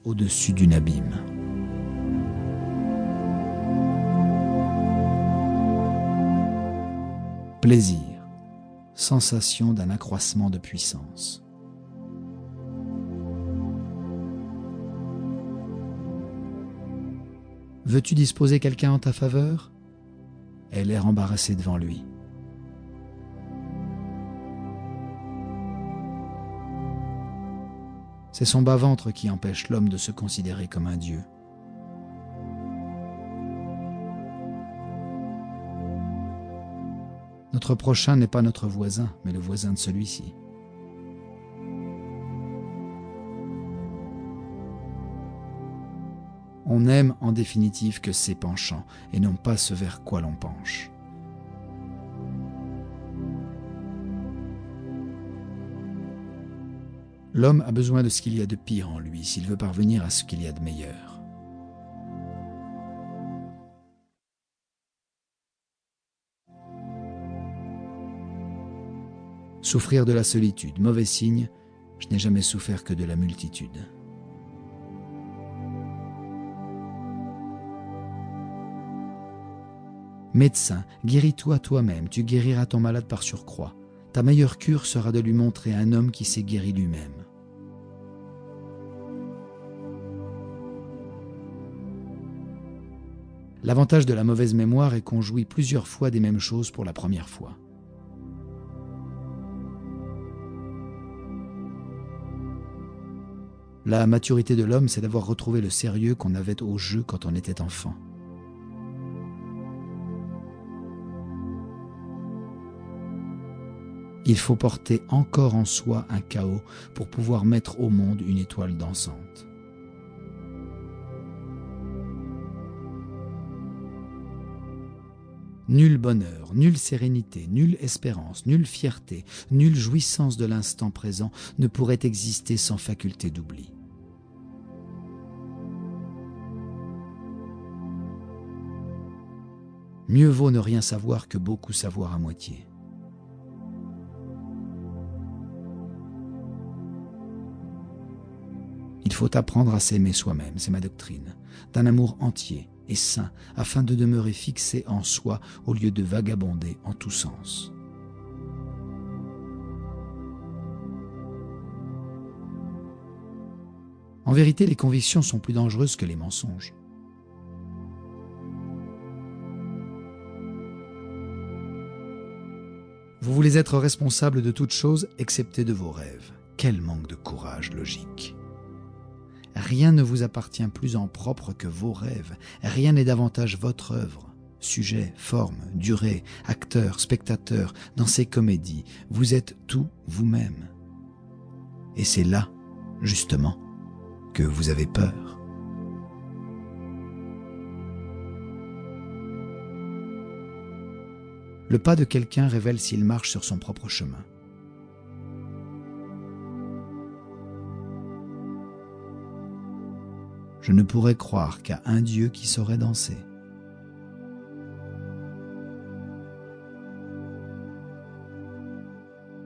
au-dessus d'une abîme. Plaisir, sensation d'un accroissement de puissance. Veux-tu disposer quelqu'un en ta faveur? Elle a l'air embarrassée devant lui. C'est son bas-ventre qui empêche l'homme de se considérer comme un dieu. Notre prochain n'est pas notre voisin, mais le voisin de celui-ci. On n'aime en définitive que ses penchants, et non pas ce vers quoi l'on penche. L'homme a besoin de ce qu'il y a de pire en lui, s'il veut parvenir à ce qu'il y a de meilleur. Souffrir de la solitude, mauvais signe, je n'ai jamais souffert que de la multitude. Médecin, guéris-toi toi-même, tu guériras ton malade par surcroît. Ta meilleure cure sera de lui montrer un homme qui s'est guéri lui-même. L'avantage de la mauvaise mémoire est qu'on jouit plusieurs fois des mêmes choses pour la première fois. La maturité de l'homme, c'est d'avoir retrouvé le sérieux qu'on avait au jeu quand on était enfant. Il faut porter encore en soi un chaos pour pouvoir mettre au monde une étoile dansante. Nulle bonheur, nulle sérénité, nulle espérance, nulle fierté, nulle jouissance de l'instant présent ne pourrait exister sans faculté d'oubli. Mieux vaut ne rien savoir que beaucoup savoir à moitié. Il faut apprendre à s'aimer soi-même, c'est ma doctrine, d'un amour entier et sain, afin de demeurer fixé en soi au lieu de vagabonder en tous sens. En vérité, les convictions sont plus dangereuses que les mensonges. Vous voulez être responsable de toute chose excepté de vos rêves. Quel manque de courage logique! Rien ne vous appartient plus en propre que vos rêves. Rien n'est davantage votre œuvre. Sujet, forme, durée, acteur, spectateur, dans ces comédies, vous êtes tout vous-même. Et c'est là, justement, que vous avez peur. Le pas de quelqu'un révèle s'il marche sur son propre chemin. Je ne pourrais croire qu'à un Dieu qui saurait danser.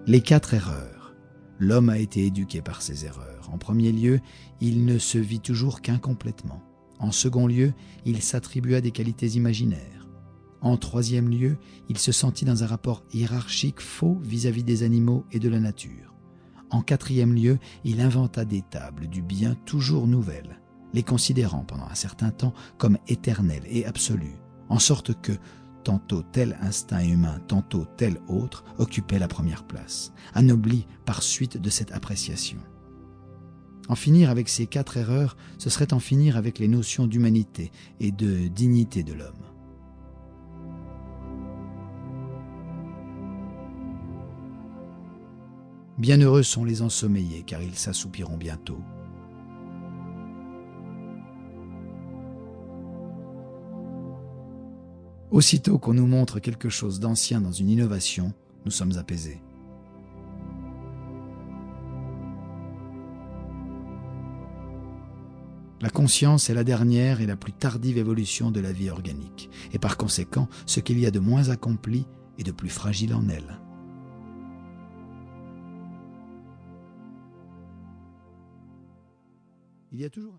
Les 4 erreurs. L'homme a été éduqué par ses erreurs. En premier lieu, il ne se vit toujours qu'incomplètement. En second lieu, il s'attribua des qualités imaginaires. En troisième lieu, il se sentit dans un rapport hiérarchique faux vis-à-vis des animaux et de la nature. En quatrième lieu, il inventa des tables du bien toujours nouvelles, les considérant pendant un certain temps comme éternels et absolus, en sorte que tantôt tel instinct humain, tantôt tel autre occupait la première place, anobli par suite de cette appréciation. En finir avec ces 4 erreurs, ce serait en finir avec les notions d'humanité et de dignité de l'homme. Bienheureux sont les ensommeillés, car ils s'assoupiront bientôt. Aussitôt qu'on nous montre quelque chose d'ancien dans une innovation, nous sommes apaisés. La conscience est la dernière et la plus tardive évolution de la vie organique, et par conséquent, ce qu'il y a de moins accompli et de plus fragile en elle. Il y a toujours